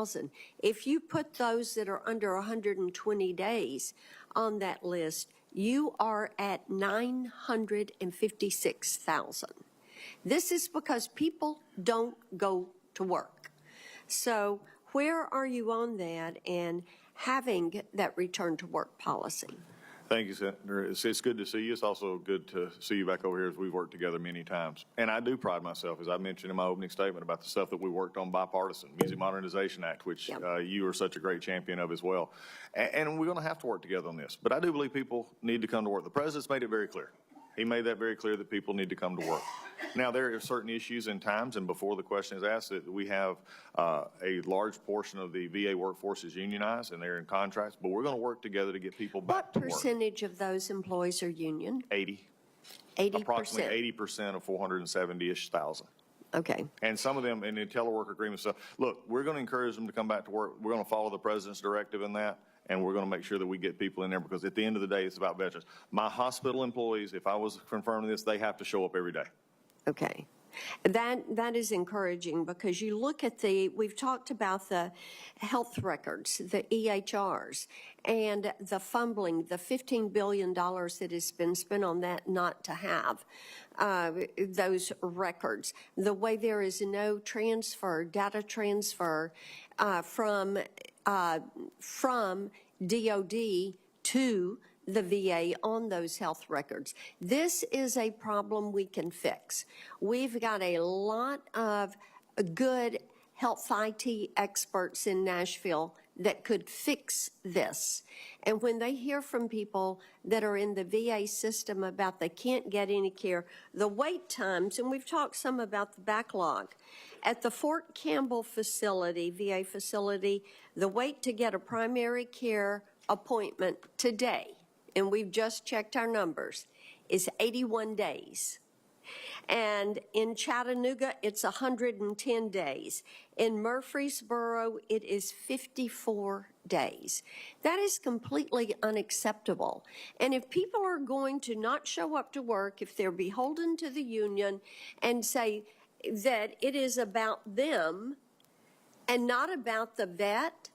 100,000. If you put those that are under 120 days on that list, you are at 956,000. This is because people don't go to work. So where are you on that and having that return to work policy? Thank you, Senator. It's good to see you. It's also good to see you back over here as we've worked together many times. And I do pride myself, as I mentioned in my opening statement, about the stuff that we worked on bipartisan, Music Modernization Act, which you are such a great champion of as well. And we're going to have to work together on this. But I do believe people need to come to work. The President's made it very clear. He made that very clear that people need to come to work. Now, there are certain issues and times, and before the question is asked, that we have a large portion of the VA workforce is unionized and they're in contracts, but we're going to work together to get people back to work. What percentage of those employees are union? 80. 80%? Approximately 80% of 470-ish thousand. Okay. And some of them in the telework agreement stuff. Look, we're going to encourage them to come back to work. We're going to follow the President's directive in that. And we're going to make sure that we get people in there, because at the end of the day, it's about veterans. My hospital employees, if I was confirming this, they have to show up every day. Okay. That is encouraging, because you look at we've talked about the health records, the EHRs, and the fumbling, the $15 billion that has been spent on that not to have those records. The way there is no transfer, data transfer from DOD to the VA on those health records. This is a problem we can fix. We've got a lot of good health IT experts in Nashville that could fix this. And when they hear from people that are in the VA system about they can't get any care, the wait times, and we've talked some about the backlog. At the Fort Campbell facility, VA facility, the wait to get a primary care appointment today, and we've just checked our numbers, is 81 days. And in Chattanooga, it's 110 days. In Murfreesboro, it is 54 days. That is completely unacceptable. And if people are going to not show up to work, if they're beholden to the union and say that it is about them and not about the vet,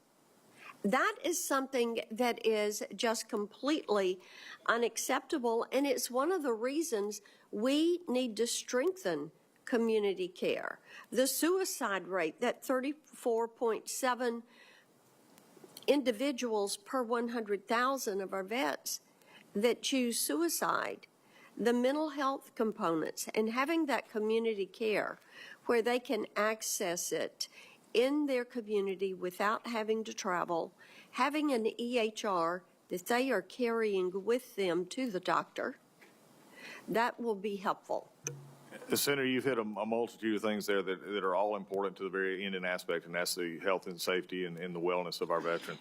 that is something that is just completely unacceptable, and it's one of the reasons we need to strengthen community care. The suicide rate, that 34.7 individuals per 100,000 of our vets that choose suicide, the mental health components, and having that community care where they can access it in their community without having to travel, having an EHR that they are carrying with them to the doctor, that will be helpful. Senator, you've hit a multitude of things there that are all important to the very end and aspect, and that's the health and safety and the wellness of our veterans.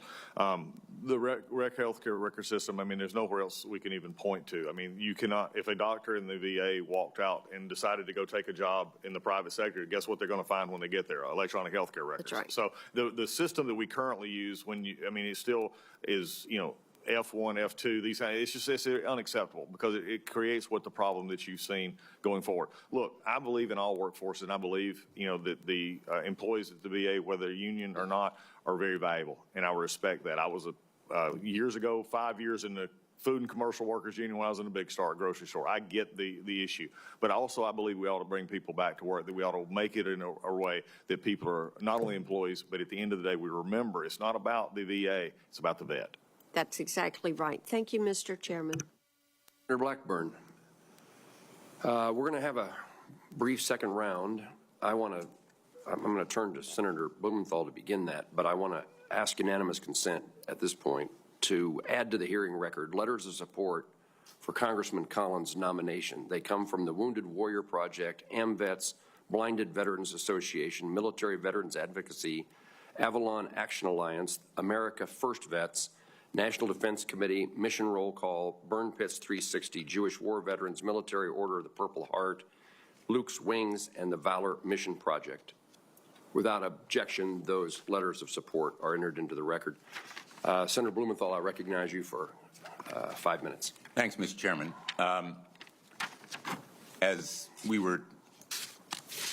The rec healthcare record system, I mean, there's nowhere else we can even point to. I mean, you cannot, if a doctor in the VA walked out and decided to go take a job in the private sector, guess what they're going to find when they get there? Electronic healthcare records. That's right. So the system that we currently use, it still is, F1, F2, it's unacceptable, because it creates what the problem that you've seen going forward. Look, I believe in all workforces, and I believe, that the employees at the VA, whether they're union or not, are very valuable, and I respect that. I was years ago, 5 years in the Food and Commercial Workers Union when I was in a Big Star grocery store. I get the issue, but also I believe we ought to bring people back to work, that we ought to make it in a way that people are not only employees, but at the end of the day, we remember it's not about the VA, it's about the vet. That's exactly right. Thank you, Mr. Chairman. Senator Blackburn, we're going to have a brief second round. I'm going to turn to Senator Blumenthal to begin that, but I want to ask unanimous consent at this point to add to the hearing record letters of support for Congressman Collins' nomination. They come from the Wounded Warrior Project, AMVETS, Blinded Veterans Association, Military Veterans Advocacy, Avalon Action Alliance, America First Vets, National Defense Committee, Mission Roll Call, Burn Pits 360, Jewish War Veterans, Military Order of the Purple Heart, Luke's Wings, and the Valor Mission Project. Without objection, those letters of support are entered into the record. Senator Blumenthal, I recognize you for 5 minutes. Thanks, Mr. Chairman. As we were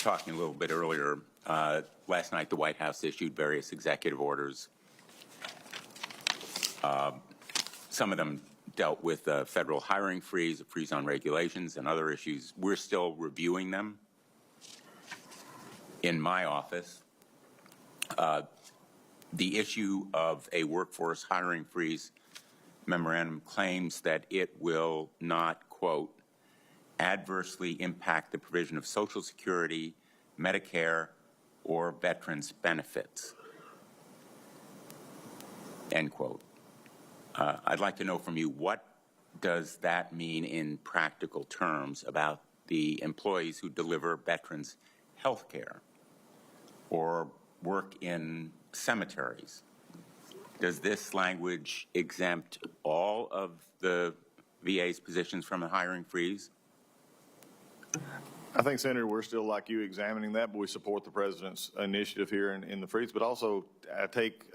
talking a little bit earlier, Last night, the White House issued various executive orders. Some of them dealt with a federal hiring freeze, a freeze on regulations, and other issues. We're still reviewing them in my office. The issue of a workforce hiring freeze memorandum claims that it will not, quote, adversely impact the provision of Social Security, Medicare, or veterans benefits, end quote. I'd like to know from you, what does that mean in practical terms about the employees who deliver veterans health care or work in cemeteries? Does this language exempt all of the VA's positions from a hiring freeze? I think, Senator, we're still like you examining that, but we support the president's initiative here in the freeze. But also, I take,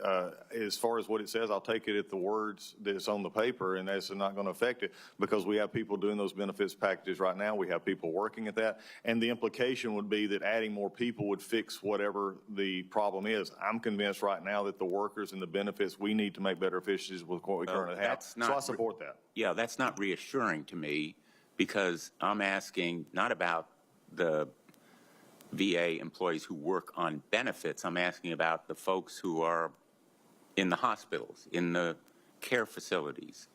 as far as what it says, I'll take it at the words that's on the paper, and that's not going to affect it because we have people doing those benefits packages right now. We have people working at that. And the implication would be that adding more people would fix whatever the problem is. I'm convinced right now that the workers and the benefits, we need to make better efficiencies with what we currently have. So I support that. Yeah, that's not reassuring to me because I'm asking not about the VA employees who work on benefits. I'm asking about the folks who are in the hospitals, in the care facilities,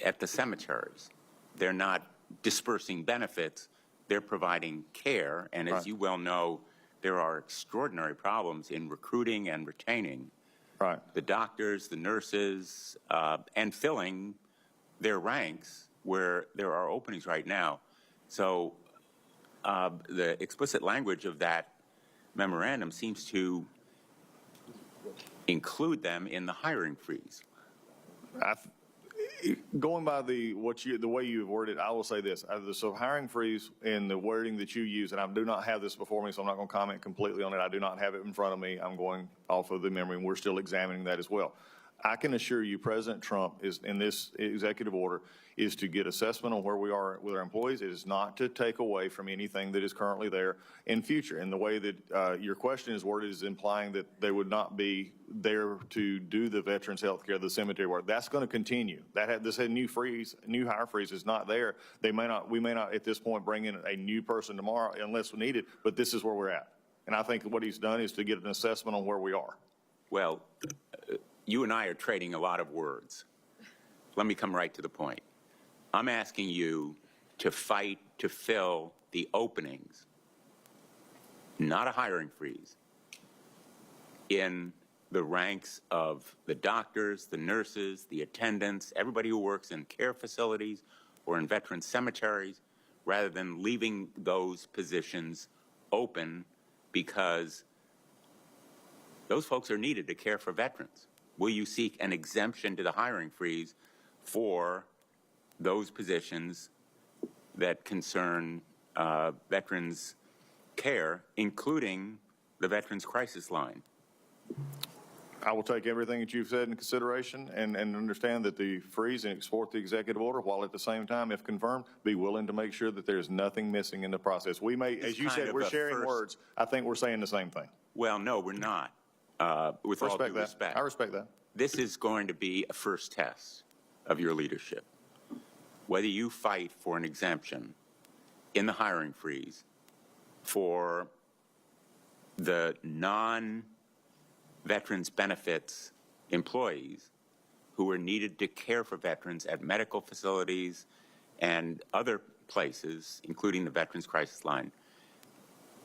at the cemeteries. They're not dispersing benefits, they're providing care. And as you well know, there are extraordinary problems in recruiting and retaining the doctors, the nurses, and filling their ranks where there are openings right now. So the explicit language of that memorandum seems to include them in the hiring freeze. Going by the way you've worded, I will say this. So hiring freeze in the wording that you use, and I do not have this before me, so I'm not going to comment completely on it. I do not have it in front of me. I'm going off of the memory, and we're still examining that as well. I can assure you President Trump is in this executive order is to get assessment on where we are with our employees. It is not to take away from anything that is currently there in future. And the way that your question is worded is implying that they would not be there to do the veterans health care, the cemetery work. That's going to continue. This new hire freeze is not there. We may not at this point bring in a new person tomorrow unless we need it, but this is where we're at. And I think what he's done is to get an assessment on where we are. Well, you and I are trading a lot of words. Let me come right to the point. I'm asking you to fight to fill the openings, not a hiring freeze, in the ranks of the doctors, the nurses, the attendants, everybody who works in care facilities or in veteran cemeteries, rather than leaving those positions open because those folks are needed to care for veterans. Will you seek an exemption to the hiring freeze for those positions that concern veterans care, including the Veterans Crisis Line? I will take everything that you've said into consideration and understand that the freeze and export the executive order, while at the same time, if confirmed, be willing to make sure that there's nothing missing in the process. We may, as you said, we're sharing words. I think we're saying the same thing. Well, no, we're not. With all due respect. I respect that. This is going to be a first test of your leadership. Whether you fight for an exemption in the hiring freeze for the non-veterans benefits employees who are needed to care for veterans at medical facilities and other places, including the Veterans Crisis Line,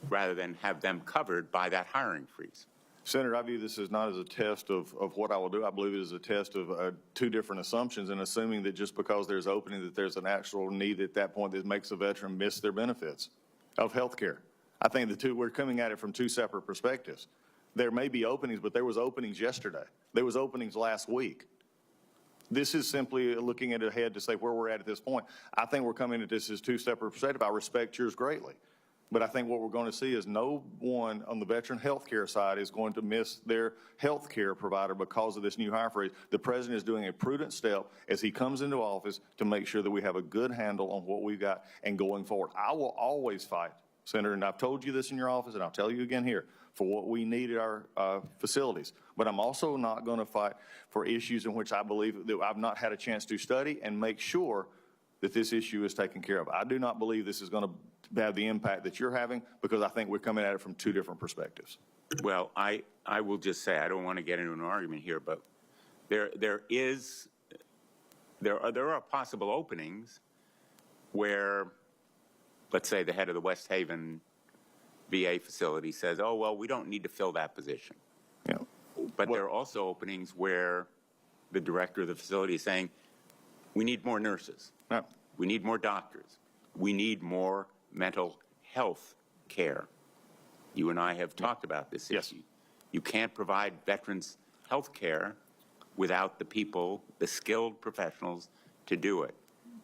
rather than have them covered by that hiring freeze. Senator, I view this as not as a test of what I will do. I believe it is a test of two different assumptions and assuming that just because there's opening that there's an actual need at that point that makes a veteran miss their benefits of health care. I think we're coming at it from two separate perspectives. There may be openings, but there was openings yesterday. There was openings last week. This is simply looking at ahead to say where we're at this point. I think we're coming at this as two separate perspectives. I respect yours greatly. But I think what we're going to see is no one on the veteran health care side is going to miss their health care provider because of this new hire freeze. The president is doing a prudent step as he comes into office to make sure that we have a good handle on what we've got and going forward. I will always fight, Senator, and I've told you this in your office and I'll tell you again here, for what we need at our facilities. But I'm also not going to fight for issues in which I believe that I've not had a chance to study and make sure that this issue is taken care of. I do not believe this is going to have the impact that you're having, because I think we're coming at it from two different perspectives. Well, I will just say, I don't want to get into an argument here, but there are possible openings where, let's say, the head of the West Haven VA facility says, oh, well, we don't need to fill that position. Yeah. But there are also openings where the director of the facility is saying, we need more nurses. No. We need more doctors. We need more mental health care. You and I have talked about this Yes. issue. You can't provide veterans health care without the people, the skilled professionals to do it.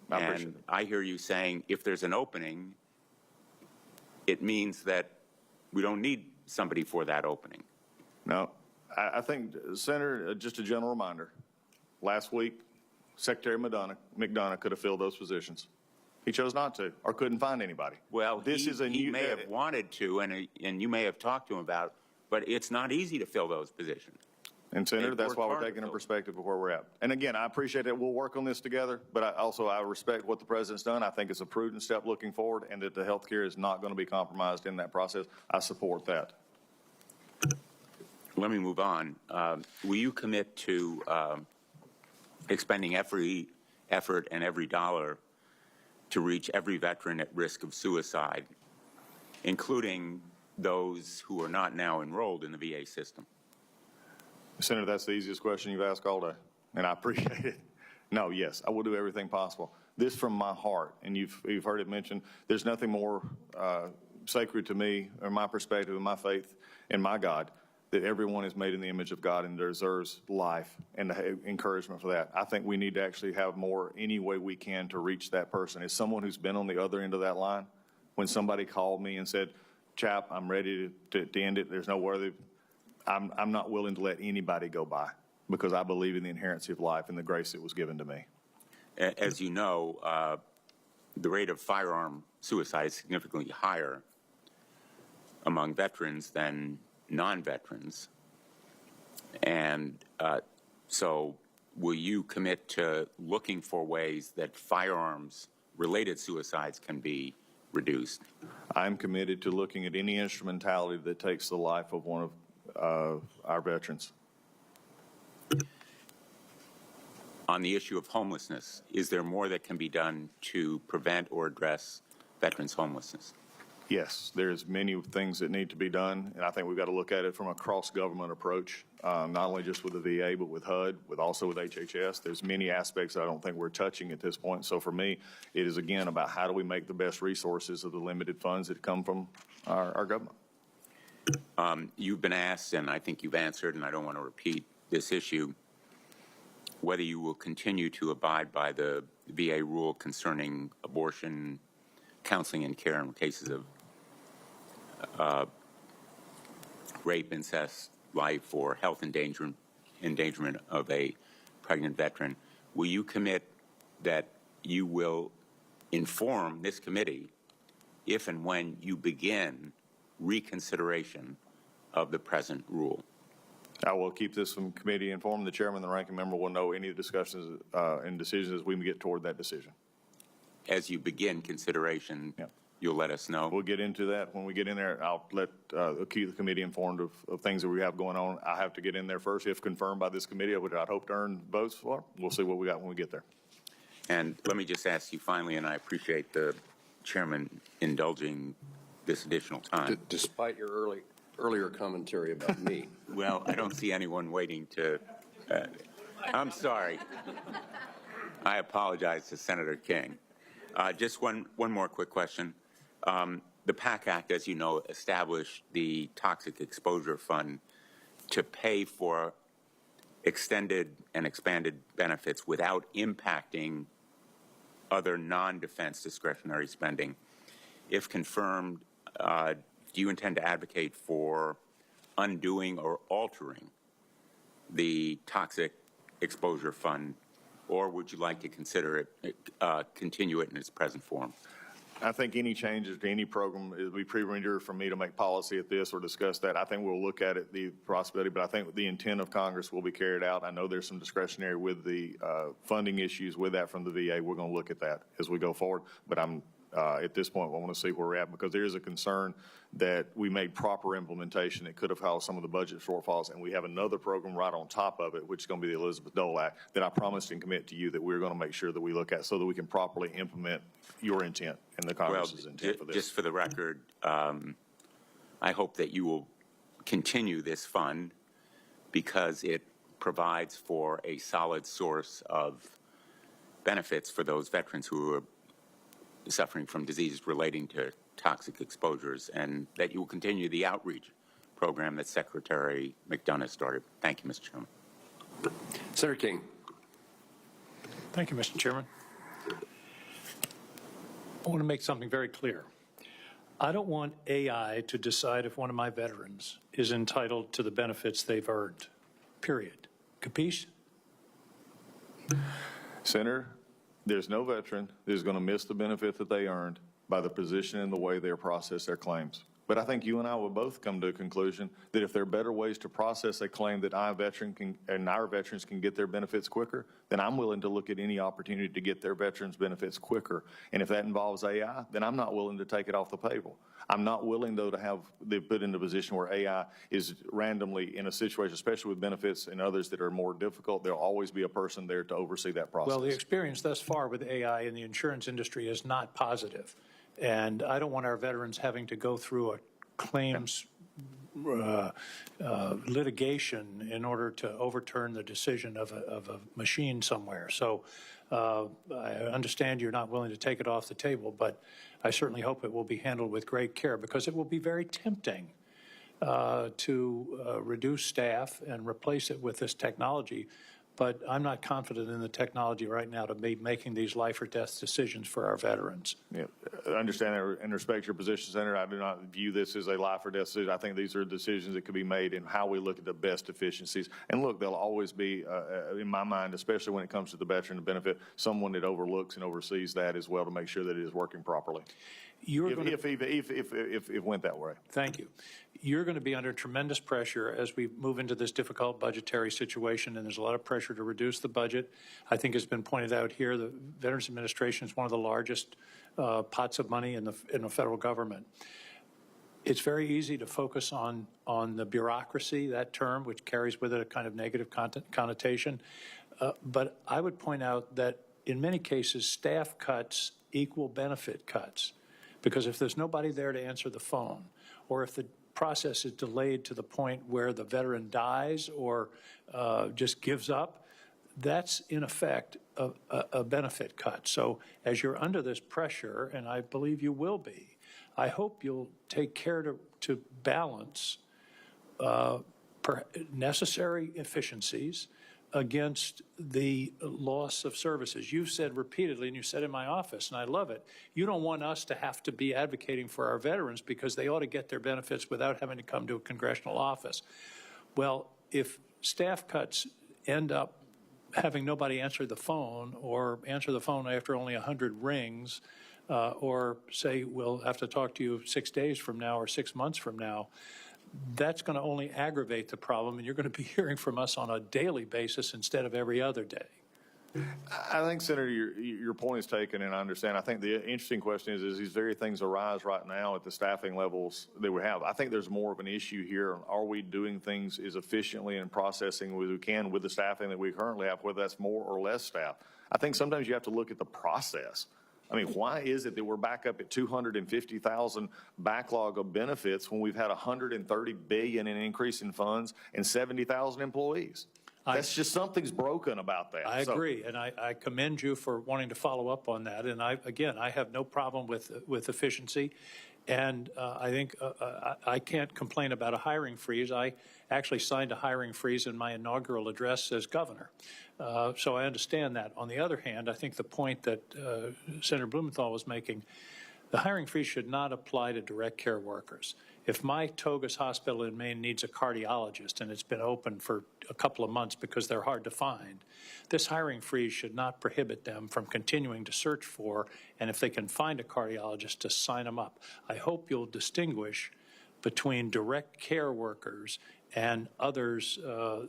I appreciate And it. I hear you saying if there's an opening, it means that we don't need somebody for that opening. No, I think, Senator, just a general reminder, last week, Secretary McDonough could have filled those positions. He chose not to, or couldn't find anybody. Well, this is a he new, may have wanted to, and you may have talked to him about, but it's not easy to fill those positions. And Senator, They've that's worked why we're hard to taking a fill. perspective of where we're at. And again, I appreciate that. We'll work on this together, but I respect what the president's done. I think it's a prudent step looking forward, and that the health care is not going to be compromised in that process. I support that. Let me move on. Will you commit to expending every effort and every dollar to reach every veteran at risk of suicide, including those who are not now enrolled in the VA system? Senator, that's the easiest question you've asked all day, and I appreciate it. No, yes, I will do everything possible. This from my heart, and you've heard it mentioned, there's nothing more sacred to me, or my perspective, and my faith, and my God, that everyone is made in the image of God and deserves life and encouragement for that. I think we need to actually have more any way we can to reach that person. As someone who's been on the other end of that line, when somebody called me and said, Chap, I'm ready to end it, there's no worthy, I'm not willing to let anybody go by, because I believe in the inherency of life and the grace that was given to me. As you know, the rate of firearm suicide is significantly higher among veterans than non-veterans. And so will you commit to looking for ways that firearms-related suicides can be reduced? I'm committed to looking at any instrumentality that takes the life of one of our veterans. On the issue of homelessness, is there more that can be done to prevent or address veterans' homelessness? Yes, there's many things that need to be done, and I think we've got to look at it from a cross-government approach, not only just with the VA, but with HUD, also with HHS. There's many aspects I don't think we're touching at this point. So for me, it is, again, about how do we make the best resources of the limited funds that come from our government. You've been asked, and I think you've answered, and I don't want to repeat this issue, whether you will continue to abide by the VA rule concerning abortion, counseling, and care in cases of rape, incest, life, or health endangerment of a pregnant veteran. Will you commit that you will inform this committee if and when you begin reconsideration of the present rule? I will keep this committee informed. The chairman and the ranking member will know any discussions and decisions as we get toward that decision. As you begin consideration, Yep. You'll let us know. We'll get into that when we get in there. I'll keep the committee informed of things that we have going on. I have to get in there first, if confirmed by this committee, which I'd hope to earn votes for. We'll see what we got when we get there. And let me just ask you finally, and I appreciate the chairman indulging this additional time. Despite your earlier commentary about me. Well, I don't see anyone waiting to, I'm sorry. I apologize to Senator King. Just one more quick question. The PAC Act, as you know, established the Toxic Exposure Fund to pay for extended and expanded benefits without impacting other non-defense discretionary spending. If confirmed, do you intend to advocate for undoing or altering the Toxic Exposure Fund, or would you like to consider it, continue it in its present form? I think any changes to any program, it would be premature for me to make policy at this or discuss that. I think we'll look at it, the possibility, but I think the intent of Congress will be carried out. I know there's some discretionary with the funding issues with that from the VA. We're going to look at that as we go forward. But I'm, at this point, I want to see where we're at because there is a concern that we made proper implementation that could have caused some of the budget shortfalls. And we have another program right on top of it, which is going to be the Elizabeth Dole Act, that I promised and commit to you that we're going to make sure that we look at so that we can properly implement your intent and the Congress's intent for this. Just for the record, I hope that you will continue this fund because it provides for a solid source of benefits for those veterans who are suffering from diseases relating to toxic exposures, and that you will continue the outreach program that Secretary McDonough started. Thank you, Mr. Chairman. Senator King. Thank you, Mr. Chairman. I want to make something very clear. I don't want AI to decide if one of my veterans is entitled to the benefits they've earned, period. Capiche? Senator, there's no veteran that is going to miss the benefit that they earned by the position and the way they process their claims. But I think you and I will both come to a conclusion that if there are better ways to process a claim that our veterans can get their benefits quicker, then I'm willing to look at any opportunity to get their veterans' benefits quicker. And if that involves AI, then I'm not willing to take it off the table. I'm not willing, though, to have them put in a position where AI is randomly in a situation, especially with benefits and others that are more difficult. There'll always be a person there to oversee that process. Well, the experience thus far with AI in the insurance industry is not positive. And I don't want our veterans having to go through a claims litigation in order to overturn the decision of a machine somewhere. So I understand you're not willing to take it off the table, but I certainly hope it will be handled with great care because it will be very tempting to reduce staff and replace it with this technology. But I'm not confident in the technology right now to be making these life or death decisions for our veterans. Yeah, I understand and respect your position, Senator. I do not view this as a life or death decision. I think these are decisions that could be made in how we look at the best efficiencies. And look, there'll always be, in my mind, especially when it comes to the veteran benefit, someone that overlooks and oversees that as well to make sure that it is working properly. If it went that way. Thank you. You're going to be under tremendous pressure as we move into this difficult budgetary situation, and there's a lot of pressure to reduce the budget. I think it's been pointed out here, the Veterans Administration is one of the largest pots of money in the federal government. It's very easy to focus on the bureaucracy, that term, which carries with it a kind of negative connotation. But I would point out that in many cases, staff cuts equal benefit cuts. Because if there's nobody there to answer the phone, or if the process is delayed to the point where the veteran dies or just gives up, that's in effect a benefit cut. So as you're under this pressure, and I believe you will be, I hope you'll take care to balance necessary efficiencies against the loss of services. You've said repeatedly, and you said in my office, and I love it, you don't want us to have to be advocating for our veterans because they ought to get their benefits without having to come to a congressional office. Well, if staff cuts end up having nobody answer the phone or answer the phone after only 100 rings, or say, we'll have to talk to you 6 days from now or 6 months from now, that's going to only aggravate the problem, and you're going to be hearing from us on a daily basis instead of every other day. I think, Senator, your point is taken, and I understand. I think the interesting question is these very things arise right now at the staffing levels that we have. I think there's more of an issue here. Are we doing things as efficiently and processing as we can with the staffing that we currently have, whether that's more or less staff? I think sometimes you have to look at the process. I mean, why is it that we're back up at 250,000 backlog of benefits when we've had $130 billion in increase in funds and 70,000 employees? That's just something's broken about that. I agree, and I commend you for wanting to follow up on that. And I have no problem with efficiency, and I think I can't complain about a hiring freeze. I actually signed a hiring freeze in my inaugural address as governor. So I understand that. On the other hand, I think the point that Senator Blumenthal was making, the hiring freeze should not apply to direct care workers. If my Togus Hospital in Maine needs a cardiologist and it's been open for a couple of months because they're hard to find, this hiring freeze should not prohibit them from continuing to search for, and if they can find a cardiologist, to sign them up. I hope you'll distinguish between direct care workers and others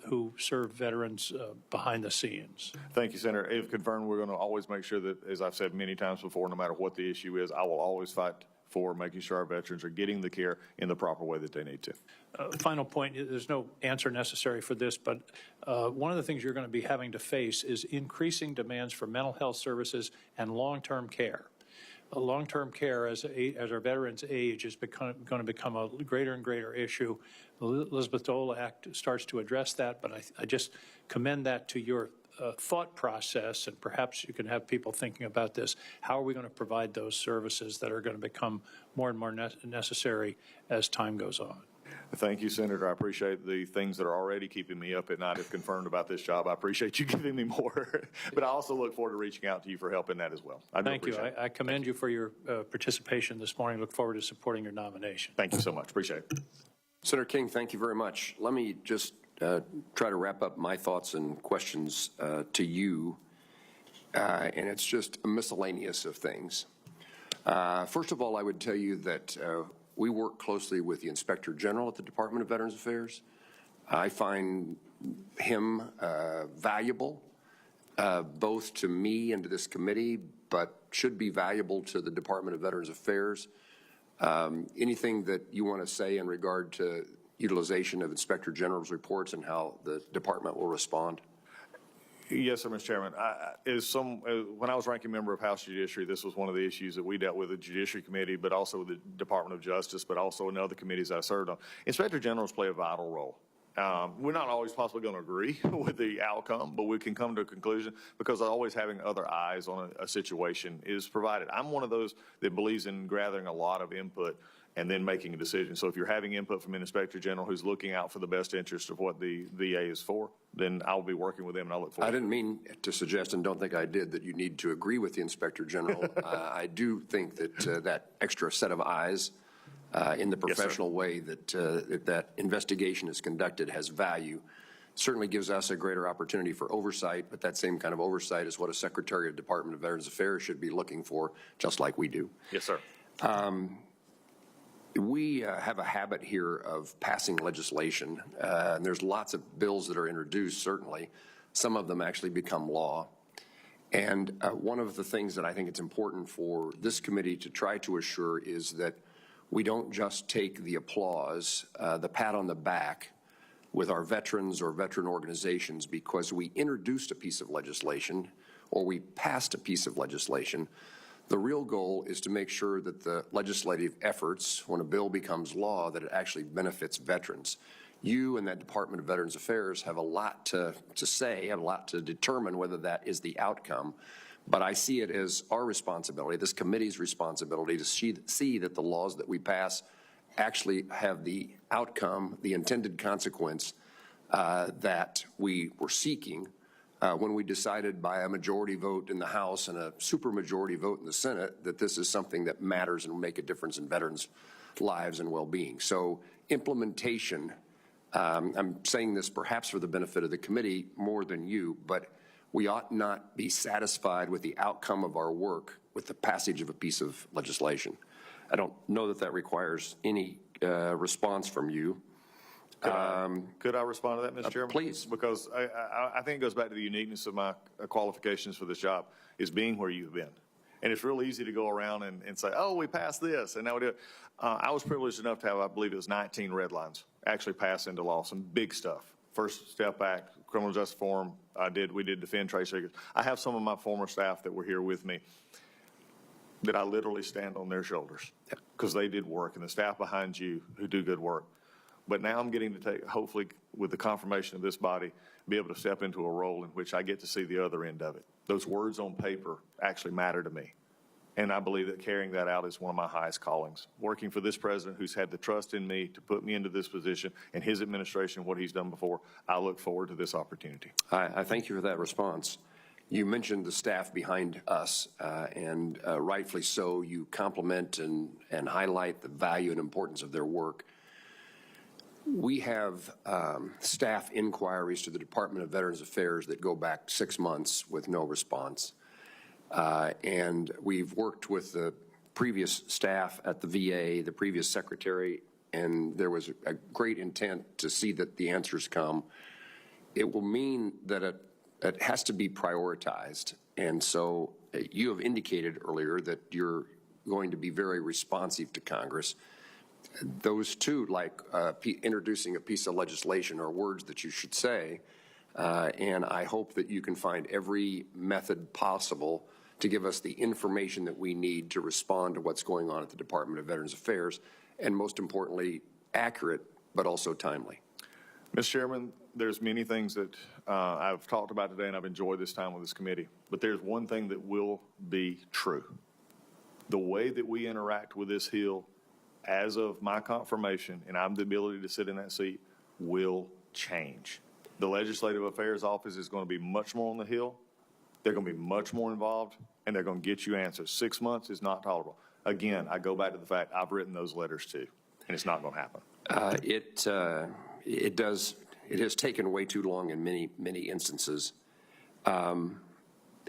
who serve veterans behind the scenes. Thank you, Senator. If confirmed, we're going to always make sure that, as I've said many times before, no matter what the issue is, I will always fight for making sure our veterans are getting the care in the proper way that they need to. Final point, there's no answer necessary for this, but one of the things you're going to be having to face is increasing demands for mental health services and long-term care. Long-term care, as our veterans age, is going to become a greater and greater issue. The Elizabeth Dole Act starts to address that, but I just commend that to your thought process, and perhaps you can have people thinking about this. How are we going to provide those services that are going to become more and more necessary as time goes on? Thank you, Senator. I appreciate the things that are already keeping me up at night if confirmed about this job. I appreciate you giving me more. But I also look forward to reaching out to you for help in that as well. Thank you. I commend you for your participation this morning. Look forward to supporting your nomination. Thank you so much. Appreciate it. Senator King, thank you very much. Let me just try to wrap up my thoughts and questions to you, and it's just a miscellaneous of things. First of all, I would tell you that we work closely with the Inspector General at the Department of Veterans Affairs. I find him valuable, both to me and to this committee, but should be valuable to the Department of Veterans Affairs. Anything that you want to say in regard to utilization of Inspector General's reports and how the department will respond? Yes, sir, Mr. Chairman. When I was ranking member of House Judiciary, this was one of the issues that we dealt with the Judiciary Committee, but also with the Department of Justice, but also in other committees I served on. Inspector Generals play a vital role. We're not always possibly going to agree with the outcome, but we can come to a conclusion because always having other eyes on a situation is provided. I'm one of those that believes in gathering a lot of input and then making a decision. So if you're having input from an Inspector General who's looking out for the best interest of what the VA is for, then I'll be working with them, and I look forward. I didn't mean to suggest, and don't think I did, that you need to agree with the Inspector General. I do think that that extra set of eyes in the professional way that that investigation is conducted has value. Certainly gives us a greater opportunity for oversight, but that same kind of oversight is what a Secretary of Department of Veterans Affairs should be looking for, just like we do. Yes, sir. We have a habit here of passing legislation, and there's lots of bills that are introduced, certainly. Some of them actually become law. And one of the things that I think it's important for this committee to try to assure is that we don't just take the applause, the pat on the back with our veterans or veteran organizations because we introduced a piece of legislation or we passed a piece of legislation. The real goal is to make sure that the legislative efforts, when a bill becomes law, that it actually benefits veterans. You and that Department of Veterans Affairs have a lot to say, have a lot to determine whether that is the outcome. But I see it as our responsibility, this committee's responsibility, to see that the laws that we pass actually have the outcome, the intended consequence that we were seeking when we decided by a majority vote in the House and a supermajority vote in the Senate that this is something that matters and will make a difference in veterans' lives and well-being. So implementation, I'm saying this perhaps for the benefit of the committee more than you, but we ought not be satisfied with the outcome of our work with the passage of a piece of legislation. I don't know that that requires any response from you. Could I respond to that, Mr. Chairman? Please. Because I think it goes back to the uniqueness of my qualifications for this job, is being where you've been. And it's real easy to go around and say, oh, we passed this, and now we do it. I was privileged enough to have, I believe it was 19 red lines actually pass into law, some big stuff. First Step Act, Criminal Justice Reform, we did defend trade secrets. I have some of my former staff that were here with me that I literally stand on their shoulders because they did work, and the staff behind you who do good work. But now I'm getting to take, hopefully with the confirmation of this body, be able to step into a role in which I get to see the other end of it. Those words on paper actually matter to me. And I believe that carrying that out is one of my highest callings. Working for this president who's had the trust in me to put me into this position and his administration, what he's done before, I look forward to this opportunity. I thank you for that response. You mentioned the staff behind us, and rightfully so. You compliment and highlight the value and importance of their work. We have staff inquiries to the Department of Veterans Affairs that go back 6 months with no response. And we've worked with the previous staff at the VA, the previous secretary, and there was a great intent to see that the answers come. It will mean that it has to be prioritized. And so you have indicated earlier that you're going to be very responsive to Congress. Those two, like introducing a piece of legislation, are words that you should say. And I hope that you can find every method possible to give us the information that we need to respond to what's going on at the Department of Veterans Affairs, and most importantly, accurate, but also timely. Mr. Chairman, there's many things that I've talked about today, and I've enjoyed this time with this committee. But there's one thing that will be true. The way that we interact with this Hill, as of my confirmation, and I have the ability to sit in that seat, will change. The Legislative Affairs Office is going to be much more on the Hill. They're going to be much more involved, and they're going to get you answers. 6 months is not tolerable. Again, I go back to the fact I've written those letters too, and it's not going to happen. It has taken way too long in many instances. And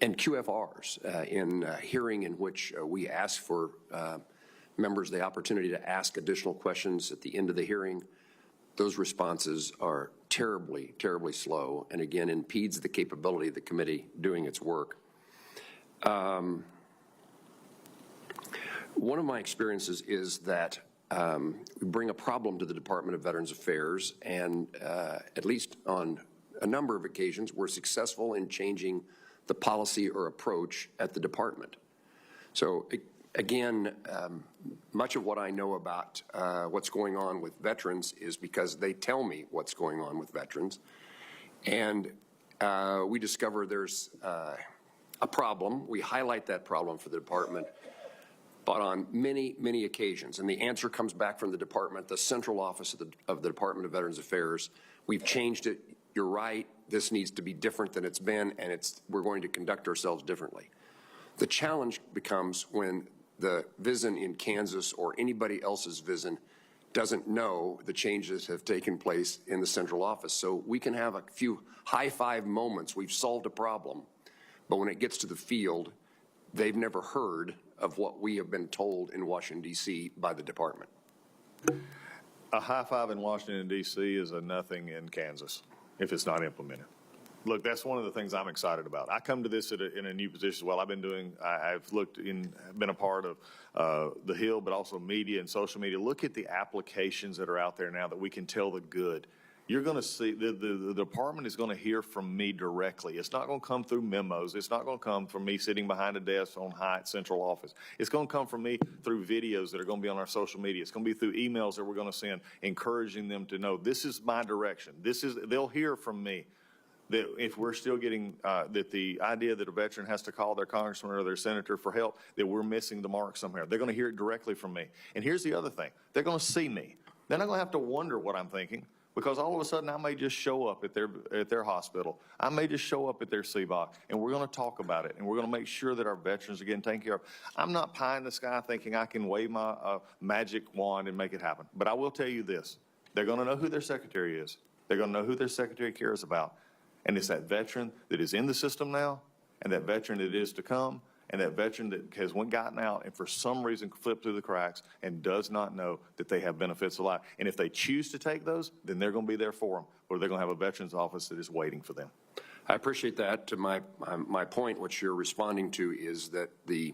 QFRs, in a hearing in which we ask for members the opportunity to ask additional questions at the end of the hearing, those responses are terribly, terribly slow, and again impedes the capability of the committee doing its work. One of my experiences is that we bring a problem to the Department of Veterans Affairs, and at least on a number of occasions, we're successful in changing the policy or approach at the department. So again, much of what I know about what's going on with veterans is because they tell me what's going on with veterans. And we discover there's a problem. We highlight that problem for the department, but on many, many occasions, and the answer comes back from the department, the central office of the Department of Veterans Affairs. We've changed it. You're right. This needs to be different than it's been, and we're going to conduct ourselves differently. The challenge becomes when the VISN in Kansas or anybody else's VISN doesn't know the changes have taken place in the central office. So we can have a few high-five moments. We've solved a problem, but when it gets to the field, they've never heard of what we have been told in Washington, D.C. by the department. A high five in Washington, D.C. is a nothing in Kansas if it's not implemented. Look, that's one of the things I'm excited about. I come to this in a new position as well. I've been been a part of the Hill, but also media and social media. Look at the applications that are out there now that we can tell the good. You're going to see the department is going to hear from me directly. It's not going to come through memos. It's not going to come from me sitting behind a desk on Hyatt Central Office. It's going to come from me through videos that are going to be on our social media. It's going to be through emails that we're going to send, encouraging them to know this is my direction. They'll hear from me. That if we're still getting, that the idea that a veteran has to call their congressman or their senator for help, that we're missing the mark somewhere. They're going to hear it directly from me. And here's the other thing. They're going to see me. They're not going to have to wonder what I'm thinking, because all of a sudden I may just show up at their hospital. I may just show up at their CBOC, and we're going to talk about it, and we're going to make sure that our veterans are getting taken care of. I'm not pie in the sky thinking I can wave my magic wand and make it happen. But I will tell you this. They're going to know who their secretary is. They're going to know who their secretary cares about. And it's that veteran that is in the system now, and that veteran that is to come, and that veteran that has gotten out and for some reason flipped through the cracks and does not know that they have benefits of life. And if they choose to take those, then they're going to be there for them, or they're going to have a veterans office that is waiting for them. I appreciate that. To my point, what you're responding to is that the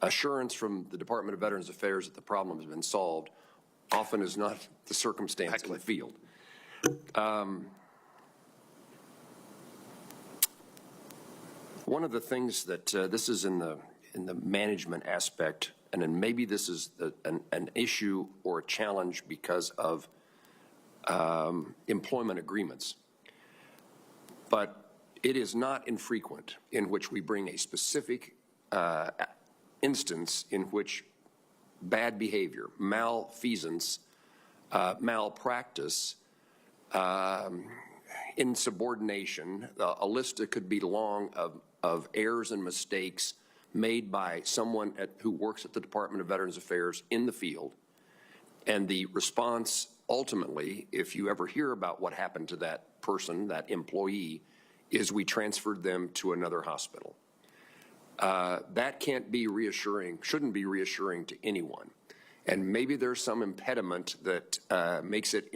assurance from the Department of Veterans Affairs that the problem has been solved often is not the circumstance in the field. One of the things that this is in the management aspect, and then maybe this is an issue or a challenge because of employment agreements, but it is not infrequent in which we bring a specific instance in which bad behavior, malfeasance, malpractice, insubordination. A list that could be long of errors and mistakes made by someone who works at the Department of Veterans Affairs in the field. And the response ultimately, if you ever hear about what happened to that person, that employee, is we transferred them to another hospital. That can't be reassuring, shouldn't be reassuring to anyone. And maybe there's some impediment that makes it,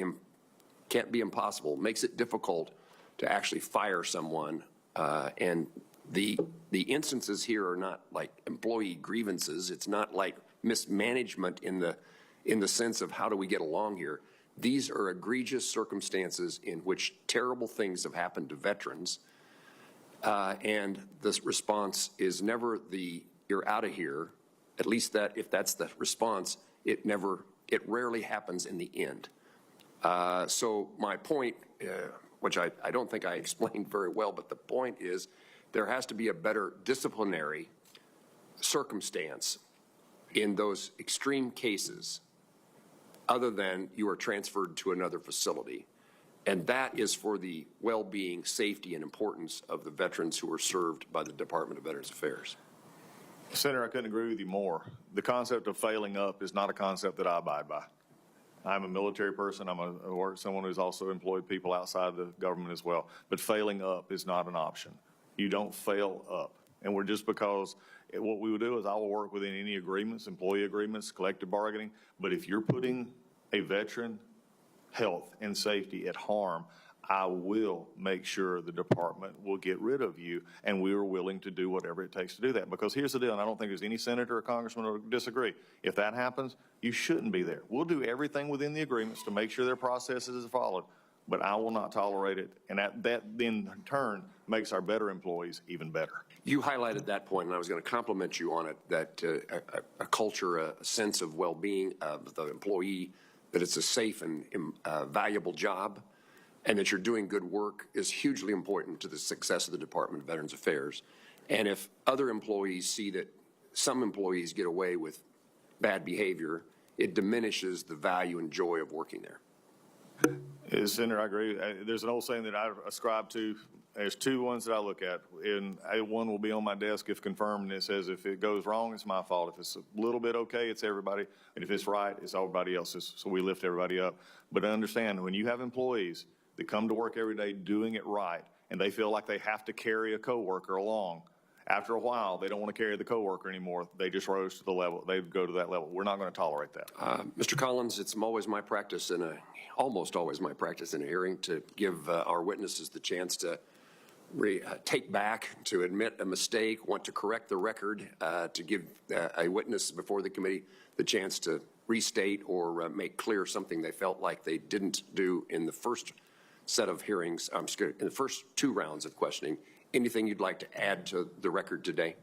can't be impossible, makes it difficult to actually fire someone. And the instances here are not like employee grievances. It's not like mismanagement in the sense of how do we get along here. These are egregious circumstances in which terrible things have happened to veterans. And this response is never you're out of here. At least that, if that's the response, it rarely happens in the end. So my point, which I don't think I explained very well, but the point is there has to be a better disciplinary circumstance in those extreme cases other than you are transferred to another facility. And that is for the well-being, safety, and importance of the veterans who are served by the Department of Veterans Affairs. Senator, I couldn't agree with you more. The concept of failing up is not a concept that I abide by. I'm a military person. I'm someone who's also employed people outside the government as well. But failing up is not an option. You don't fail up. And we're just because what we would do is I will work within any agreements, employee agreements, collective bargaining. But if you're putting a veteran health and safety at harm, I will make sure the department will get rid of you, and we are willing to do whatever it takes to do that. Because here's the deal, and I don't think there's any senator or congressman who would disagree. If that happens, you shouldn't be there. We'll do everything within the agreements to make sure their processes are followed, but I will not tolerate it. And that then in turn makes our better employees even better. You highlighted that point, and I was going to compliment you on it, that a culture, a sense of well-being of the employee, that it's a safe and valuable job, and that you're doing good work is hugely important to the success of the Department of Veterans Affairs. And if other employees see that some employees get away with bad behavior, it diminishes the value and joy of working there. Senator, I agree. There's an old saying that I ascribe to. There's two ones that I look at, and one will be on my desk if confirmed, and it says if it goes wrong, it's my fault. If it's a little bit okay, it's everybody, and if it's right, it's everybody else's, so we lift everybody up. But understand, when you have employees that come to work every day doing it right, and they feel like they have to carry a coworker along, after a while, they don't want to carry the coworker anymore. They just rose to the level. They go to that level. We're not going to tolerate that. Mr. Collins, it's always my practice almost always my practice in a hearing to give our witnesses the chance to take back, to admit a mistake, want to correct the record, to give a witness before the committee the chance to restate or make clear something they felt like they didn't do in the first set of hearings, in the first two rounds of questioning. Anything you'd like to add to the record today?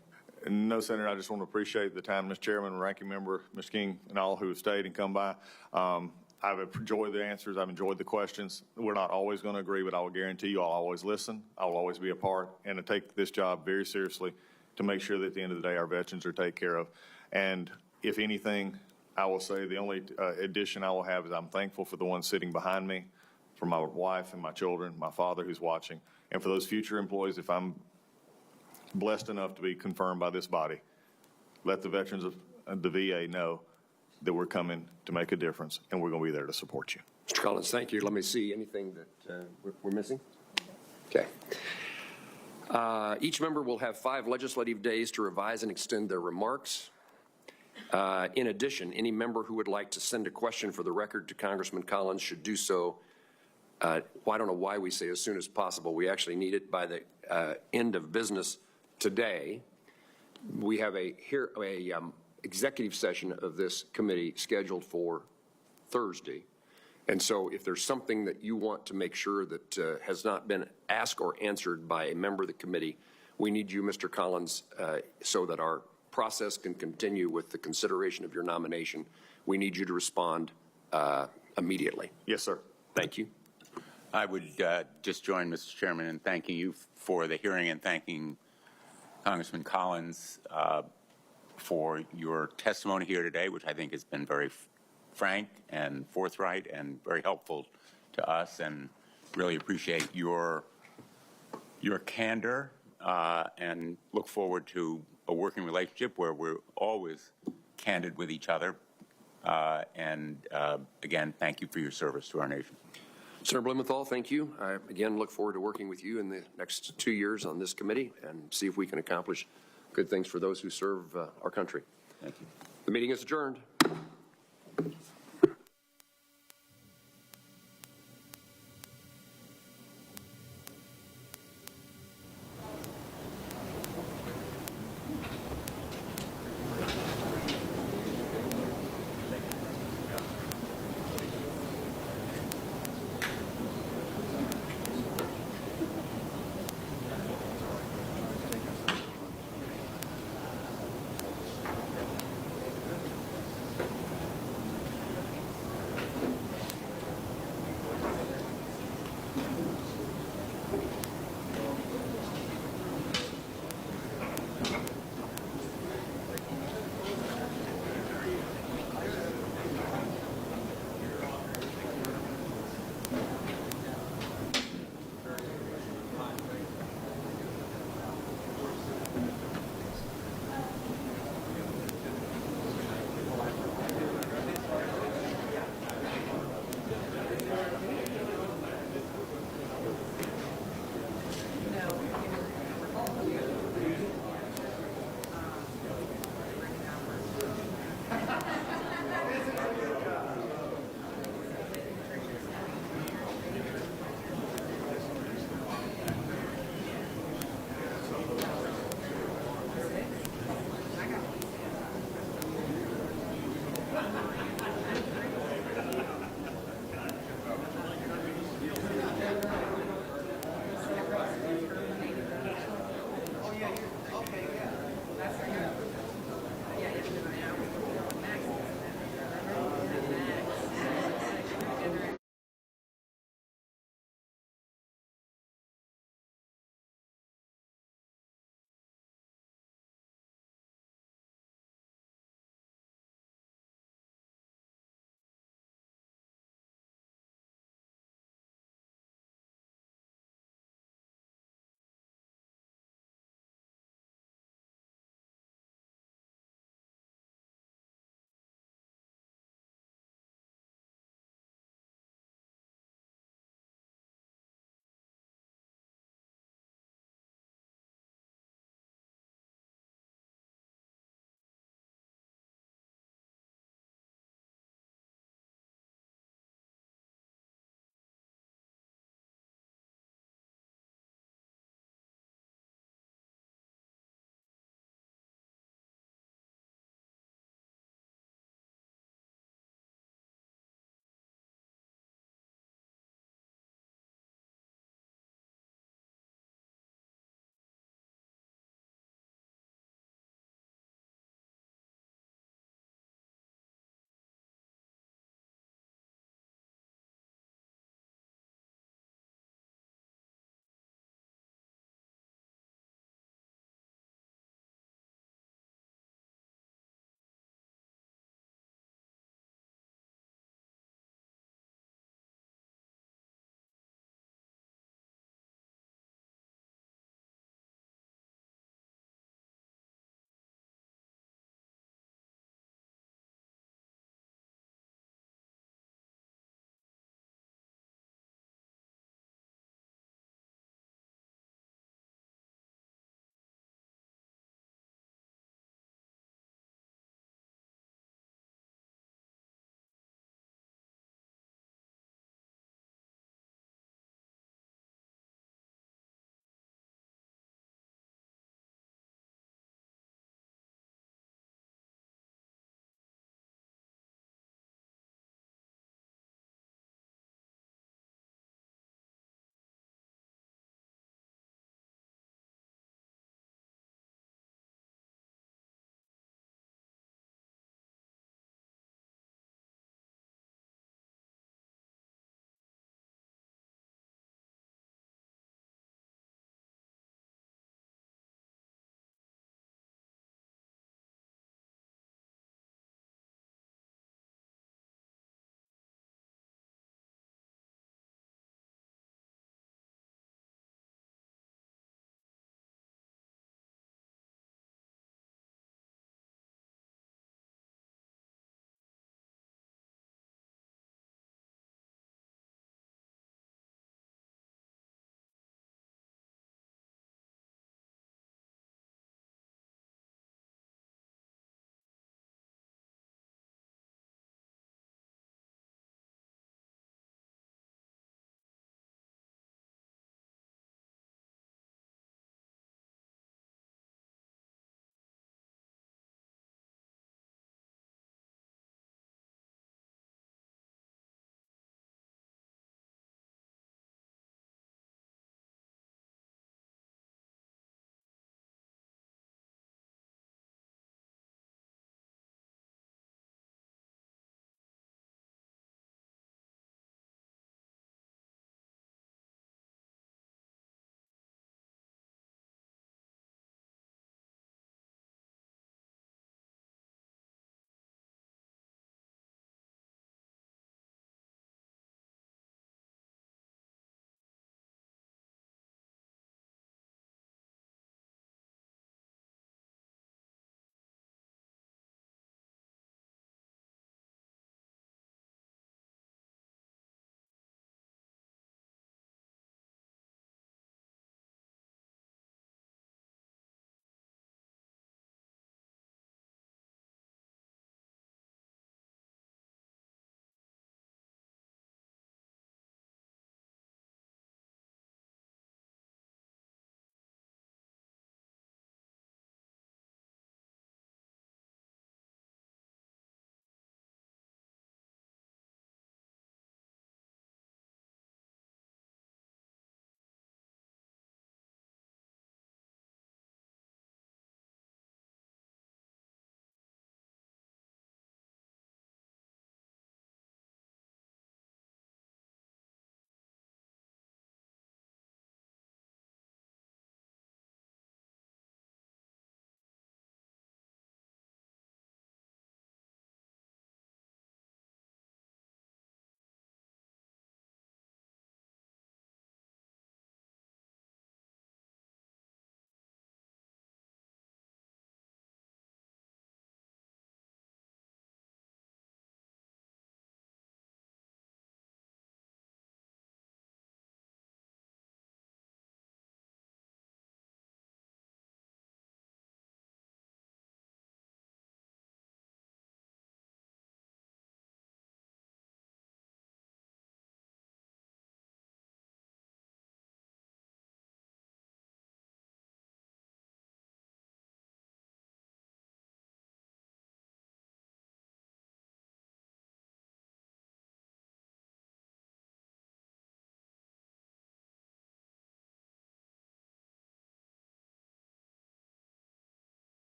No, Senator, I just want to appreciate the time, Mr. Chairman, Ranking Member, Mr. King, and all who have stayed and come by. I've enjoyed the answers. I've enjoyed the questions. We're not always going to agree, but I will guarantee you I'll always listen. I will always be a part and to take this job very seriously to make sure that at the end of the day our veterans are taken care of. And if anything, I will say the only addition I will have is I'm thankful for the ones sitting behind me, for my wife and my children, my father who's watching, and for those future employees, if I'm blessed enough to be confirmed by this body, let the veterans of the VA know that we're coming to make a difference, and we're going to be there to support you. Mr. Collins, thank you. Let me see anything that we're missing. Okay. Each member will have 5 legislative days to revise and extend their remarks. In addition, any member who would like to send a question for the record to Congressman Collins should do so. I don't know why we say as soon as possible. We actually need it by the end of business today. We have a executive session of this committee scheduled for Thursday. And so if there's something that you want to make sure that has not been asked or answered by a member of the committee, we need you, Mr. Collins, so that our process can continue with the consideration of your nomination. We need you to respond immediately. Yes, sir. Thank you. I would just join Mr. Chairman in thanking you for the hearing and thanking Congressman Collins for your testimony here today, which I think has been very frank and forthright and very helpful to us and really appreciate your candor and look forward to a working relationship where we're always candid with each other. Again, thank you for your service to our nation. Senator Blumenthal, thank you. I, again, look forward to working with you in the next 2 years on this committee and see if we can accomplish good things for those who serve our country. Thank you. The meeting is adjourned.